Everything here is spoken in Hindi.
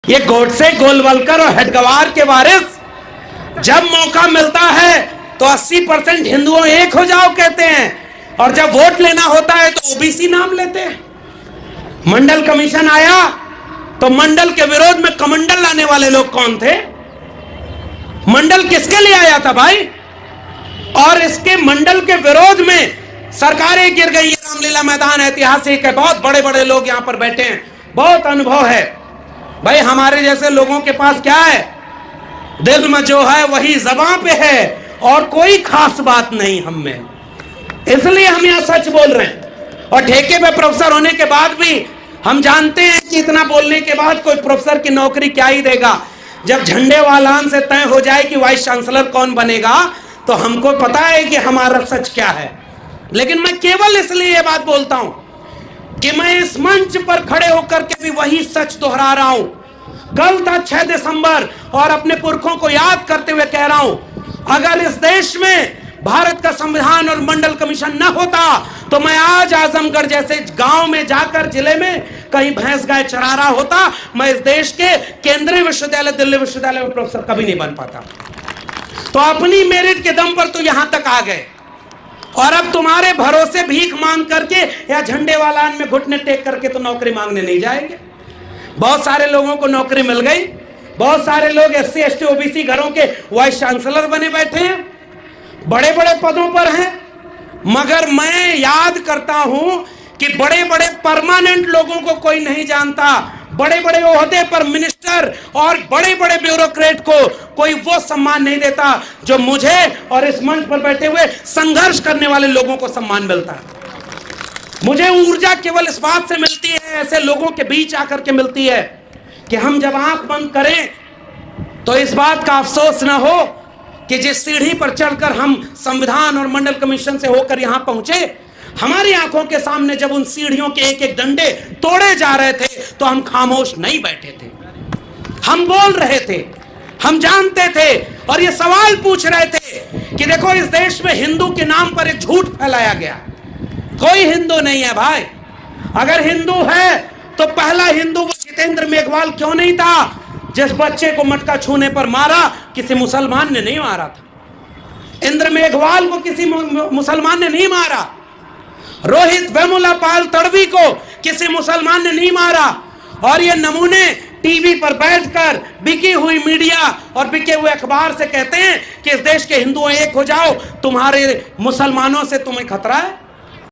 ये गोडसे, गोलवलकर और हेडगवार के वारिस जब मौका मिलता है तो 80% हिंदुओं एक हो जाओ कहते हैं, और जब वोट लेना होता है तो ओबीसी नाम लेते हैं। मंडल कमीशन आया तो मंडल के विरोध में कमंडल लाने वाले लोग कौन थे? मंडल किसके लिए आया था भाई? और इसके मंडल के विरोध में सरकारें गिर गई। रामलीला मैदान ऐतिहासिक है, बहुत बड़े बड़े लोग यहां पर बैठे हैं, बहुत अनुभव है भाई। हमारे जैसे लोगों के पास क्या है? दिल में जो है वही ज़बां पे है, और कोई खास बात नहीं हम में, इसलिए हम यहां सच बोल रहे हैं। और ठेके पे प्रोफेसर होने के बाद भी हम जानते हैं कि इतना बोलने के बाद कोई प्रोफेसर की नौकरी क्या ही देगा। जब झंडे वालान से तय हो जाए कि वाइस चांसलर कौन बनेगा तो हमको पता है कि हमारा सच क्या है। लेकिन मैं केवल इसलिए ये बात बोलता हूं कि मैं इस मंच पर खड़े होकर के भी वही सच दोहरा रहा हूं। कल था 6 दिसंबर और अपने पुरखों को याद करते हुए कह रहा हूं, अगर इस देश में भारत का संविधान और मंडल कमीशन न होता तो मैं आज आजमगढ़ जैसे गांव में जाकर जिले में कहीं भैंस गाय चरा रहा होता। मैं इस देश के केंद्रीय विश्वविद्यालय दिल्ली विश्वविद्यालय में प्रोफेसर कभी नहीं बन पाता। तो अपनी मेरिट के दम पर तो यहां तक आ गए, और अब तुम्हारे भरोसे भीख मांग करके या झंडे वालान में घुटने टेक करके तो नौकरी मांगने नहीं जाएंगे। बहुत सारे लोगों को नौकरी मिल गई, बहुत सारे लोग SC ST OBC घरों के वाइस चांसलर बने बैठे हैं, बड़े बड़े पदों पर हैं। मगर मैं याद करता हूं कि बड़े बड़े परमानेंट लोगों को कोई नहीं जानता, बड़े बड़े ओहदे पर मिनिस्टर और बड़े बड़े ब्यूरोक्रेट को कोई वो सम्मान नहीं देता जो मुझे और इस मंच पर बैठे हुए संघर्ष करने वाले लोगों को सम्मान मिलता है। मुझे ऊर्जा केवल इस बात से मिलती है, ऐसे लोगों के बीच आकर के मिलती है कि हम जब आंख बंद करें तो इस बात का अफसोस ना हो कि जिस सीढ़ी पर चढ़कर हम संविधान और मंडल कमीशन से होकर यहां पहुंचे, हमारी आंखों के सामने जब उन सीढ़ियों के एक एक डंडे तोड़े जा रहे थे तो हम खामोश नहीं बैठे थे, हम बोल रहे थे, हम जानते थे और ये सवाल पूछ रहे थे कि देखो इस देश में हिंदू के नाम पर एक झूठ फैलाया गया। कोई हिंदू नहीं है भाई। अगर हिंदू है तो पहला हिंदू वो जितेंद्र मेघवाल क्यों नहीं था जिस बच्चे को मटका छूने पर मारा किसी मुसलमान ने नहीं मारा था। इंद्र मेघवाल को किसी मुसलमान ने नहीं मारा। रोहित वेमुला पाल तड़वी को किसी मुसलमान ने नहीं मारा। और ये नमूने टीवी पर बैठकर बिकी हुई मीडिया और बिके हुए अखबार से कहते हैं कि इस देश के हिंदुओं एक हो जाओ, तुम्हारे मुसलमानों से तुम्हें खतरा है।